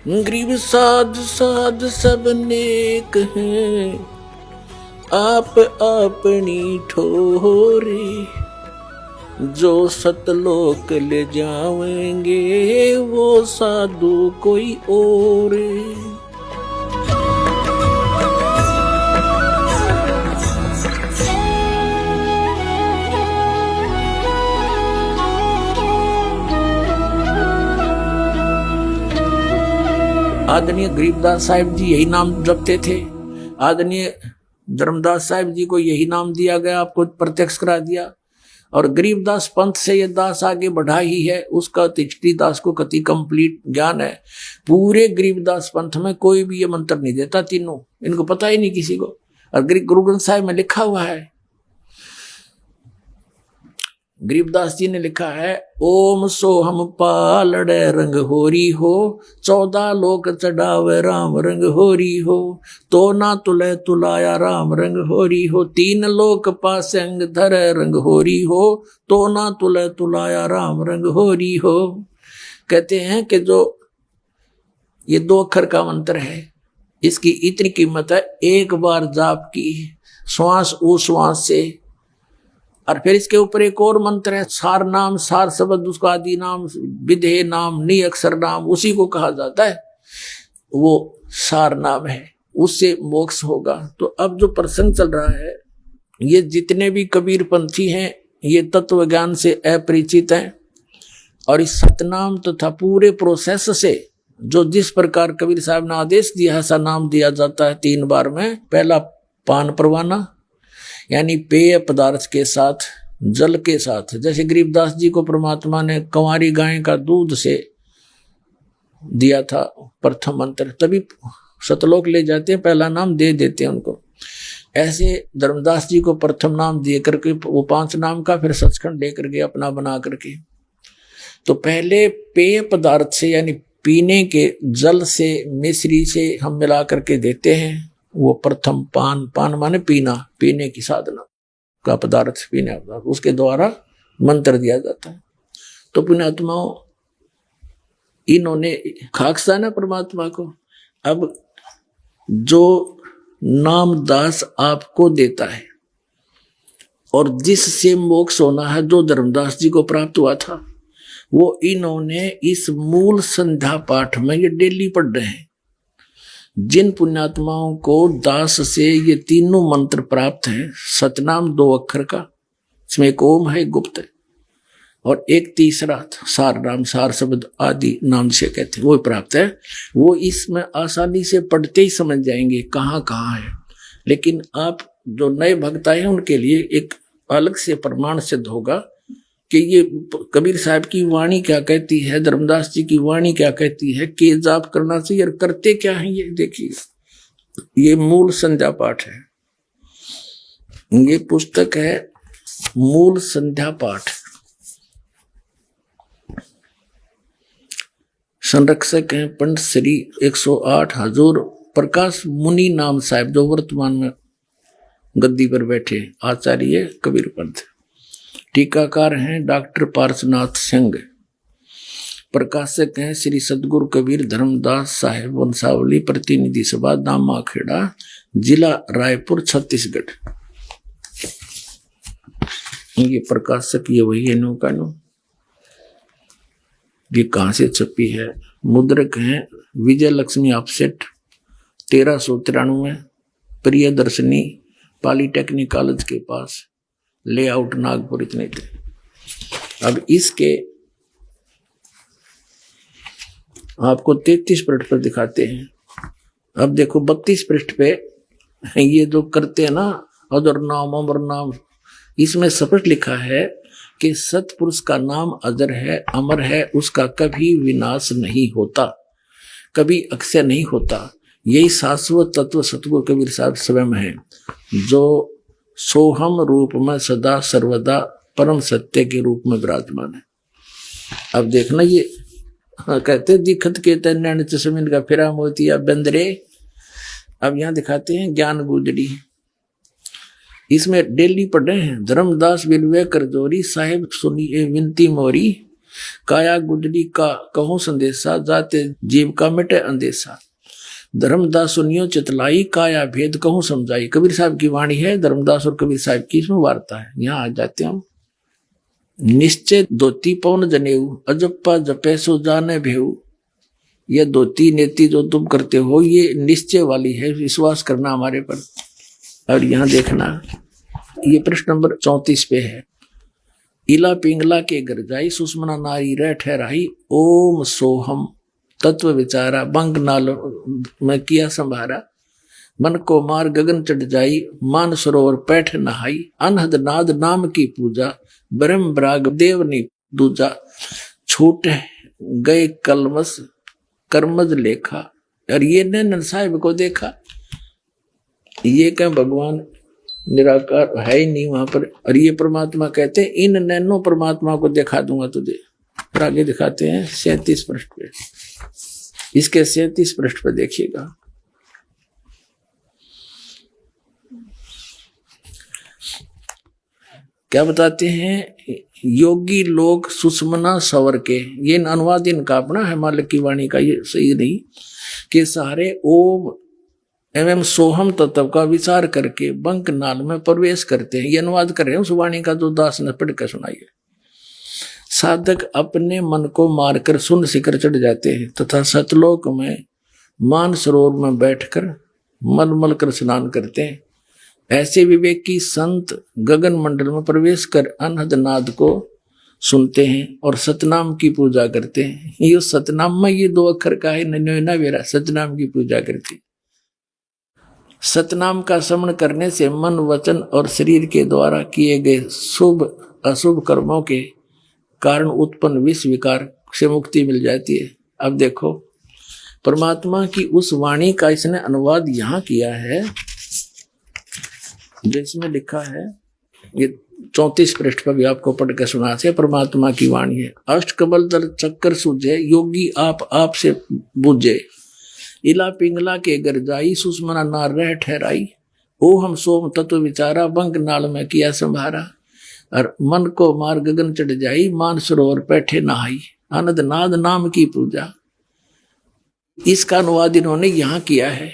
गरीब साध साध सब नेक हैं, आप अपनी ठोरे, जो सतलोक ले जाएंगे वो साधु कोई और। आदरणीय गरीबदास साहिब जी यही नाम जपते थे। आदरणीय धर्मदास साहिब जी को यही नाम दिया गया, आपको प्रत्यक्ष करा दिया। और गरीबदास पंथ से ये दास आगे बढ़ा ही है, उसका तिचटी दास को कति कंप्लीट ज्ञान है। पूरे गरीबदास पंथ में कोई भी ये मंत्र नहीं देता, तीनों इनको पता ही नहीं किसी को। और गुरु ग्रंथ साहिब में लिखा हुआ है, गरीबदास जी ने लिखा है, ओम सोहम पालड़े रंग होरी हो, 14 लोक चढ़ावे राम रंग होरी हो, तो ना तुले तुलाया राम रंग होरी हो, 3 लोक पासंग धरे रंग होरी हो, तो ना तुले तुलाया राम रंग होरी हो। कहते हैं कि जो ये 2 अक्षर का मंत्र है, इसकी इतनी कीमत है, एक बार जाप की श्वास उश्वास से। और फिर इसके ऊपर एक और मंत्र है, सार नाम, सार शब्द उसका आदि नाम, विधेय नाम, नि अक्षर नाम, उसी को कहा जाता है, वो सार नाम है, उससे मोक्ष होगा। तो अब जो प्रसंग चल रहा है, ये जितने भी कबीर पंथी हैं ये तत्व ज्ञान से अपरिचित हैं, और इस सतनाम तथा पूरे प्रोसेस से जो जिस प्रकार कबीर साहब ने आदेश दिया ऐसा नाम दिया जाता है 3 बार में। पहला पान परवाना, यानी पेय पदार्थ के साथ, जल के साथ। जैसे गरीबदास जी को परमात्मा ने कंवारी गाय का दूध से दिया था प्रथम मंत्र, तभी सतलोक ले जाते हैं, पहला नाम दे देते हैं उनको। ऐसे धर्मदास जी को प्रथम नाम दे करके वो 5 नाम का फिर सचखंड लेकर गए अपना बना करके। तो पहले पेय पदार्थ से, यानी पीने के जल से, मिश्री से हम मिला करके देते हैं, वो प्रथम पान। पान माने पीना, पीने की साधना का पदार्थ, पीने का पदार्थ, उसके द्वारा मंत्र दिया जाता है। तो पुण्यात्माओं, इन्होंने खाकसा ना परमात्मा को। अब जो नाम दास आपको देता है और जिससे मोक्ष होना है, जो धर्मदास जी को प्राप्त हुआ था, वो इन्होंने इस मूल संध्या पाठ में ये डेली पढ़ रहे हैं। जिन पुण्यात्माओं को दास से ये तीनों मंत्र प्राप्त हैं, सतनाम 2 अक्षर का, इसमें एक ओम है, गुप्त है, और एक तीसरा सार नाम, सार शब्द आदि नाम से कहते हैं, वो प्राप्त है। वो इसमें आसानी से पढ़ते ही समझ जाएंगे कहाँ कहाँ है। लेकिन आप जो नए भक्त आए हैं उनके लिए एक अलग से प्रमाण सिद्ध होगा कि ये कबीर साहब की वाणी क्या कहती है, धर्मदास जी की वाणी क्या कहती है, के जाप करना चाहिए और करते क्या है। ये देखिए, ये मूल संध्या पाठ है, ये पुस्तक है मूल संध्या पाठ। संरक्षक हैं पंडित श्री 108 हजूर प्रकाश मुनि नाम साहब, जो वर्तमान में गद्दी पर बैठे आचार्य कबीर पंथ। टीकाकार हैं डॉक्टर पार्शनाथ सिंह। प्रकाशक हैं श्री सदगुरु कबीर धर्मदास साहिब वंशावली प्रतिनिधि सभा, दामाखेड़ा, जिला रायपुर, छत्तीसगढ़। ये प्रकाशक ये वही है, नो का नो। ये कहाँ से छपी है? मुद्रक हैं Vijay Lakshmi offset, 1393, Priyadarshini polytechnic college के पास, लेआउट नागपुर, इतने थे। अब इसके आपको 33 पृष्ठ पर दिखाते हैं। अब देखो 32 पृष्ठ पे ये जो करते हैं ना, अदर नाम अमर नाम, इसमें स्पष्ट लिखा है कि सतपुरुष का नाम अजर है, अमर है, उसका कभी विनाश नहीं होता, कभी अक्षय नहीं होता। यही शाश्वत तत्व सतगुरु कबीर साहब स्वयं है, जो सोहम रूप में सदा सर्वदा परम सत्य के रूप में विराजमान है। अब देखना, ये कहते दिखत के तैन चश्मिन का फिरा मोतिया बंदरे। अब यहाँ दिखाते हैं ज्ञान गुदड़ी, इसमें डेली पढ़ रहे हैं। धर्मदास बिलवे करजोरी साहिब सुनिए विनती मोरी, काया गुजरी का कहूँ संदेशा, जाते जीव का मिटे अंदेशा। धर्मदास सुनियो चितलाई, काया भेद कहूँ समझाई। कबीर साहब की वाणी है, धर्मदास और कबीर साहब की इसमें वार्ता है। यहाँ आ जाते हम। निश्चय धोती पवन जनेऊ, अजप्पा जपे सो जाने भेऊ। यह धोती नेति जो तुम करते हो ये निश्चय वाली है, विश्वास करना हमारे पर। और यहाँ देखना, ये प्रश्न नंबर 34 पे है। इला पिंगला के घर जाई, सुषमना नारी रह ठहराई। ओम सोहम तत्व विचारा, बंग नाल में किया संभारा। मन को मार गगन चढ़ जाई, मान सरोवर पैठ नहाई। अनहद नाद नाम की पूजा, ब्रह्म ब्राग देव ने दूजा। छूट गए कलमस कर्मज लेखा। और ये नैन साहिब को देखा, ये क्या भगवान निराकार है ही नहीं वहां पर। और ये परमात्मा कहते हैं इन नैनो परमात्मा को दिखा दूंगा तुझे। और आगे दिखाते हैं 37 पृष्ठ पे। इसके 37 पृष्ठ पे देखिएगा। क्या बताते हैं, योगी लोग सुषमना सवर के, ये अनुवाद इनका अपना है, मालिक की वाणी का ये सही नहीं, के सहारे ओम एवं सोहम तत्व का विचार करके बंक नाल में प्रवेश करते हैं। ये अनुवाद कर रहे हैं उस वाणी का जो दास ने पढ़ कर सुनाई है। साधक अपने मन को मारकर सुन शिखर चढ़ जाते हैं तथा सतलोक में मान सरोवर में बैठकर मल मल कर स्नान करते हैं। ऐसे विवेकी संत गगन मंडल में प्रवेश कर अनहद नाद को सुनते हैं और सतनाम की पूजा करते हैं। ये सतनाम में ये 2 अक्षर का है, नन्योना वेरा, सतनाम की पूजा करते हैं। सतनाम का श्रवण करने से मन वचन और शरीर के द्वारा किए गए शुभ अशुभ कर्मों के कारण उत्पन्न विष विकार से मुक्ति मिल जाती है। अब देखो, परमात्मा की उस वाणी का इसने अनुवाद यहाँ किया है जिसमें लिखा है, ये 34 पृष्ठ पर भी आपको पढ़ कर सुना से परमात्मा की वाणी है। अष्ट कमल दल चक्कर सूझे, योगी आप से बुझे। इला पिंगला के घर जाई, सुषमना नार रह ठहराई। ओ हम सोम तत्व विचारा, बंग नाल में किया संभारा। और मन को मार गगन चढ़ जाई, मान सरोवर बैठे नहाई। आनंद नाद नाम की पूजा। इसका अनुवाद इन्होंने यहाँ किया है।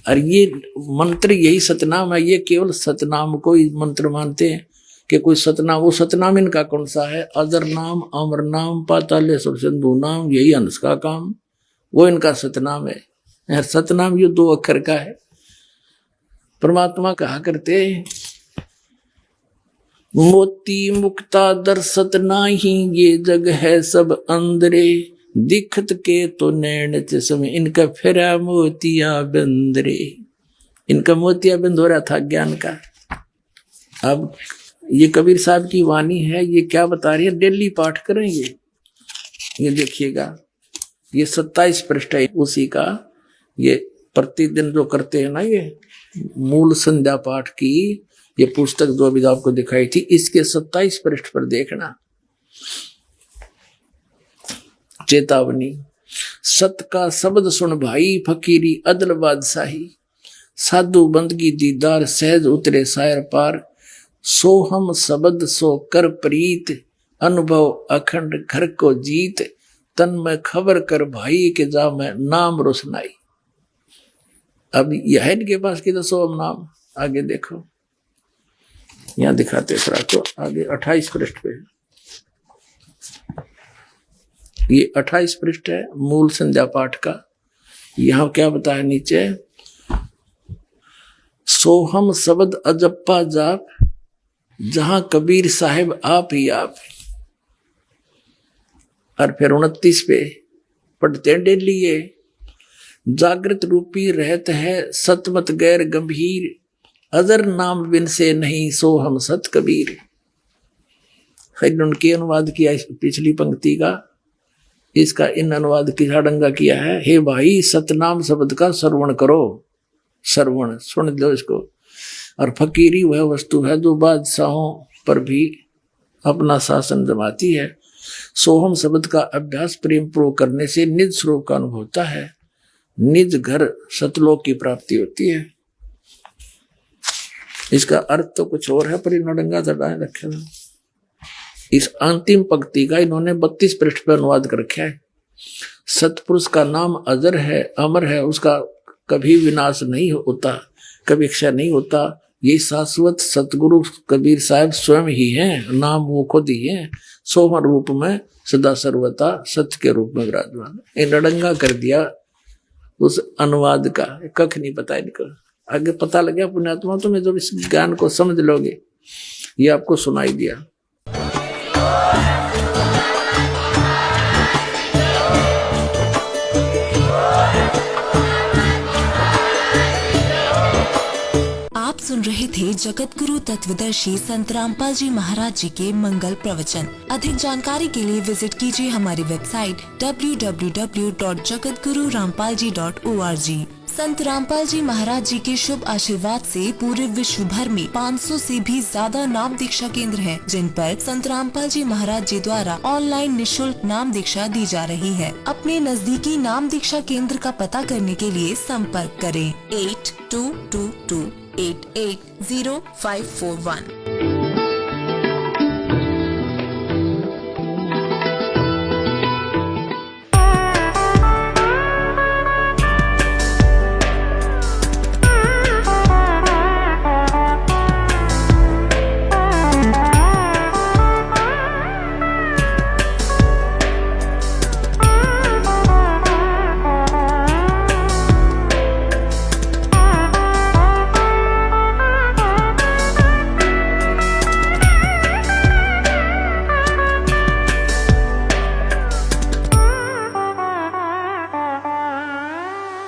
और ये मंत्र यही सतनाम है। ये केवल सतनाम को ही मंत्र मानते हैं कि कोई सतनाम, वो सतनाम इनका कौन सा है? अजर नाम, अमर नाम, पातालेश्वर सिंधु नाम, यही हंस का काम, वो इनका सतनाम है। सतनाम ये 2 अक्षर का है। परमात्मा कहा करते, मोती मुक्ता दर सतनाही, ये जग है सब अंदरे। दिखत के तो नैन चश्मे, इनका फिरा मोतिया बंदरे। इनका मोतिया बंद हो रहा था ज्ञान का। अब ये कबीर साहब की वाणी है, ये क्या बता रही है, डेली पाठ करेंगे। ये देखिएगा, ये 27 पृष्ठ है उसी का। ये प्रतिदिन जो करते हैं ना, ये मूल संध्या पाठ की ये पुस्तक जो अभी आपको दिखाई थी, इसके 27 पृष्ठ पर देखना। चेतावनी, सत का शब्द सुन भाई, फकीरी अदल बादशाही। साधु बंदगी दीदार, सहज उतरे सायर पार। सो हम शब्द सो कर प्रीत, अनुभव अखंड घर को जीत। तन में खबर कर भाई के जा में नाम रोशनाई। अब यह है इनके पास कि दसो अब नाम। आगे देखो, यहां दिखाते को आगे 28 पृष्ठ पे। ये 28 पृष्ठ है मूल संध्या पाठ का। यहां क्या बताया नीचे, सोहम शब्द अजप्पा जाप, जहां कबीर साहिब आप ही आप। और फिर 29 पे पढ़ते डेली, ये जागृत रूपी रहत है सतमत गैर गंभीर। अजर नाम बिन से नहीं सो हम सत कबीर। फिर उनके अनुवाद किया पिछली पंक्ति का, इसका इन अनुवाद की झाड़ंगा किया है। हे भाई, सतनाम शब्द का श्रवण करो। श्रवण सुन लो इसको। और फकीरी वह वस्तु है जो बादशाहों पर भी अपना शासन जमाती है। सोहम शब्द का अभ्यास प्रेम पूर्वक करने से निज स्वरूप का अनुभव होता है। निज घर सतलोक की प्राप्ति होती है। इसका अर्थ तो कुछ और है, पर इन नडंगा चढ़ाए रखे। इस अंतिम पंक्ति का इन्होंने 32 पृष्ठ पर अनुवाद कर रखा है। सतपुरुष का नाम अजर है, अमर है, उसका कभी विनाश नहीं होता, कभी क्षय नहीं होता। ये शाश्वत सतगुरु कबीर साहब स्वयं ही हैं, नाम वो खुद ही हैं, सोहर रूप में सदा सर्वथा सत्य के रूप में विराजमान। इन रडंगा कर दिया उस अनुवाद का, कख नहीं पता इनको। आगे पता लग गया पुण्यात्मा, तुम्हें जब इस ज्ञान को समझ लोगे, ये आपको सुनाई दिया। आप सुन रहे थे जगत गुरु तत्वदर्शी संत रामपाल जी महाराज जी के मंगल प्रवचन। अधिक जानकारी के लिए विजिट कीजिए हमारी वेबसाइट www.jagatgururampalji.org। संत रामपाल जी महाराज जी के शुभ आशीर्वाद से पूरे विश्व भर में 500 से भी ज्यादा नाम दीक्षा केंद्र हैं, जिन पर संत रामपाल जी महाराज जी द्वारा ऑनलाइन निशुल्क नाम दीक्षा दी जा रही है। अपने नजदीकी नाम दीक्षा केंद्र का पता करने के लिए संपर्क करें 8222880541।